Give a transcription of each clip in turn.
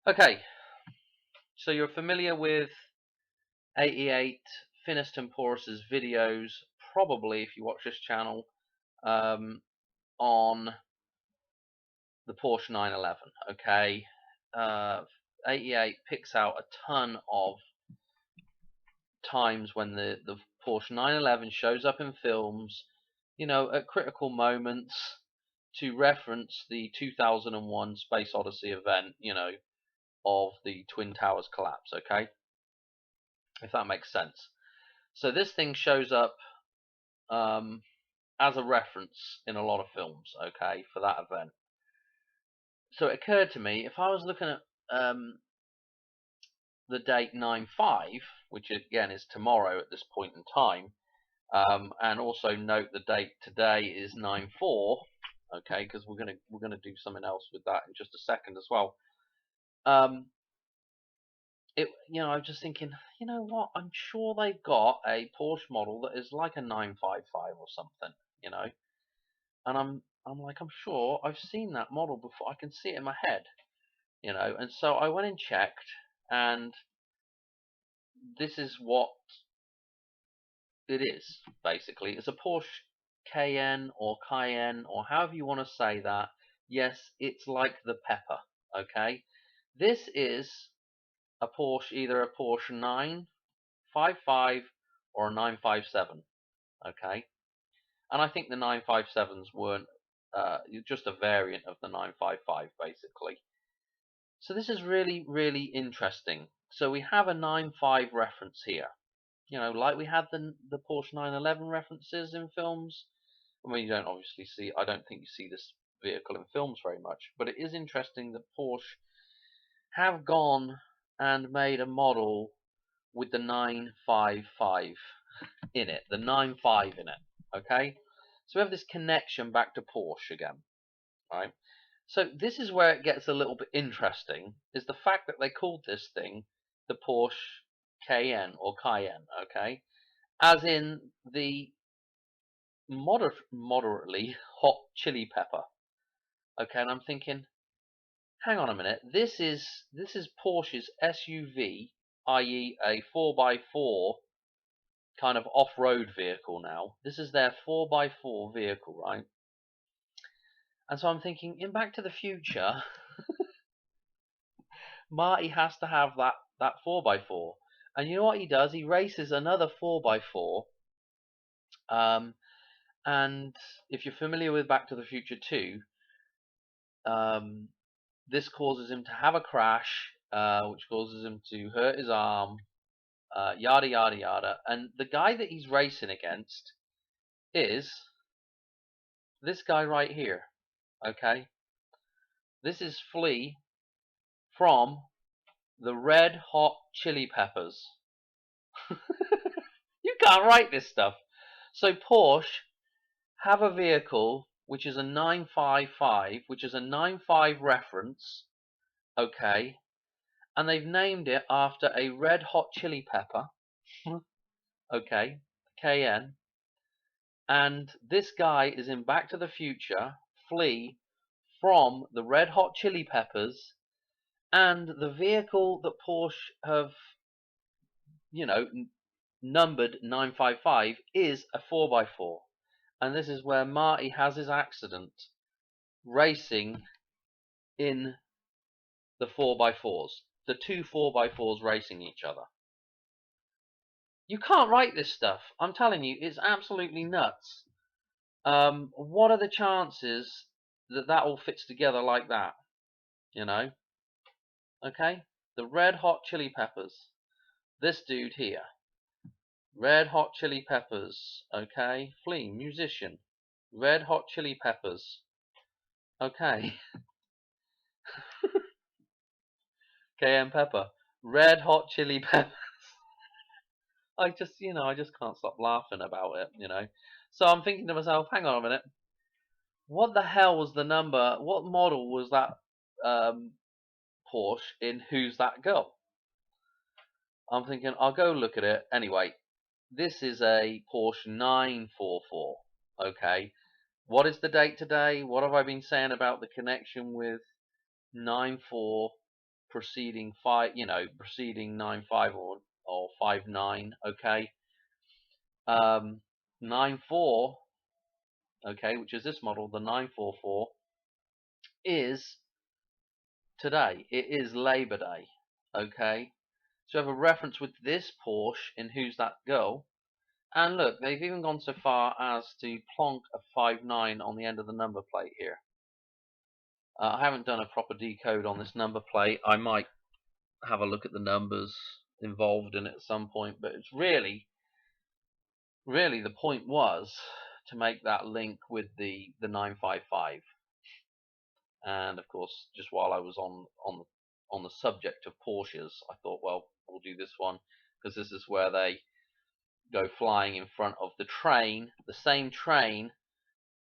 Okay, so you're familiar with 88 Finiston Porus's videos, probably if you watch this channel, on the Porsche 911. Okay, 88 picks out a ton of times when the Porsche 911 shows up in films, at critical moments to reference the 2001 Space Odyssey event, of the Twin Towers collapse. Okay, if that makes sense. So this thing shows up as a reference in a lot of films, okay, for that event. So it occurred to me, if I was looking at the date 9/5, which again is tomorrow at this point in time, and also note the date today is 9/4, okay, because we're gonna do something else with that in just a second as well. I was just thinking, you know what? I'm sure they've got a Porsche model that is like a 955 or something, and I'm like, I'm sure I've seen that model before. I can see it in my head, and so I went and checked, and this is what it is basically. It's a Porsche Cayenne or Cayenne or however you want to say that. Yes, it's like the pepper. Okay, this is a Porsche, either a Porsche 955 or a 957. Okay, and I think the 957s weren't just a variant of the 955 basically. So this is really, really interesting. So we have a 9.5 reference here. Like we had the Porsche 911 references in films. I mean, you don't obviously see, I don't think you see this vehicle in films very much, but it is interesting that Porsche have gone and made a model with the 955 in it, the 9.5 in it, okay? So we have this connection back to Porsche again, right? So this is where it gets a little bit interesting, is the fact that they called this thing the Porsche Cayenne or Cayenne, okay? As in the moderately hot chili pepper. Okay, and I'm thinking, hang on a minute, this is Porsche's SUV, i.e. a 4x4 kind of off-road vehicle now. This is their 4x4 vehicle, right? And so I'm thinking, in Back to the Future, Marty has to have that 4x4. And you know what he does? He races another 4x4. And if you're familiar with Back to the Future 2, this causes him to have a crash, which causes him to hurt his arm, yada yada yada. And the guy that he's racing against is this guy right here. Okay, this is Flea from the Red Hot Chili Peppers. You can't write this stuff. So Porsche have a vehicle which is a 955, which is a 95 reference, okay, and they've named it after a red hot chili pepper, okay, Cayenne, and this guy is in Back to the Future, Flea, from the Red Hot Chili Peppers, and the vehicle that Porsche have, numbered 955 is a 4x4. And this is where Marty has his accident racing in the 4x4s. The two 4x4s racing each other. You can't write this stuff. I'm telling you, it's absolutely nuts. What are the chances that that all fits together like that? Okay? The Red Hot Chili Peppers. This dude here. Red Hot Chili Peppers. Okay? Flea, musician. Red Hot Chili Peppers. Okay. Cayenne Pepper. Red Hot Chili Peppers. I just can't stop laughing about it. So I'm thinking to myself, hang on a minute. What the hell was the number? What model was that Porsche in Who's That Girl? I'm thinking, I'll go look at it. Anyway, this is a Porsche 944. Okay. What is the date today? What have I been saying about the connection with 94 preceding preceding 9.5 or 5.9. Okay, 9.4. Okay, which is this model, the 944, is today. It is Labor Day. Okay, so we have a reference with this Porsche in Who's That Girl. And look, they've even gone so far as to plonk a 5.9 on the end of the number plate here. I haven't done a proper decode on this number plate. I might have a look at the numbers involved in it at some point, but it's really the point was to make that link with the 955. And of course, just while I was on the subject of Porsches, I thought, well, we'll do this one because this is where they go flying in front of the train, the same train.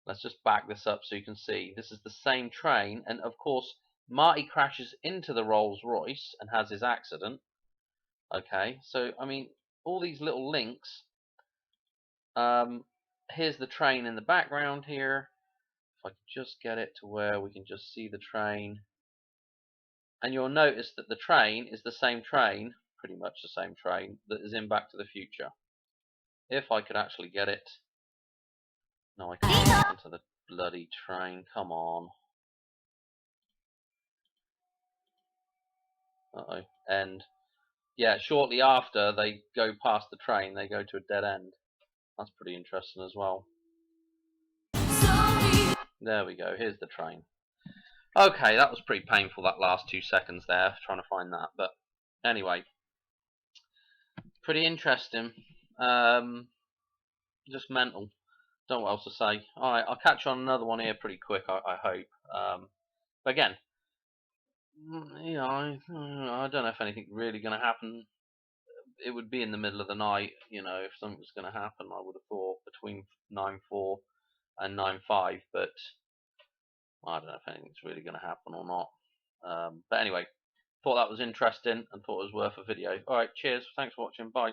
Let's just back this up so you can see. This is the same train, and of course, Marty crashes into the Rolls Royce and has his accident. Okay, so I mean, all these little links. Here's the train in the background here. If I could just get it to where we can just see the train. And you'll notice that the train is the same train, pretty much the same train, that is in Back to the Future. If I could actually get it. No, I can't get onto the bloody train. Come on. Uh-oh. And yeah, shortly after they go past the train, they go to a dead end. That's pretty interesting as well. There we go. Here's the train. Okay, that was pretty painful, that last 2 seconds there, trying to find that. But anyway, pretty interesting. Just mental. Don't know what else to say. Alright, I'll catch you on another one here pretty quick, I hope. But again, you know, I don't know if anything's really going to happen. It would be in the middle of the night, you know, if something was going to happen, I would have thought, between 9.4 and 9.5, but I don't know if anything's really going to happen or not. But anyway, thought that was interesting and thought it was worth a video. Alright, cheers, thanks for watching, bye.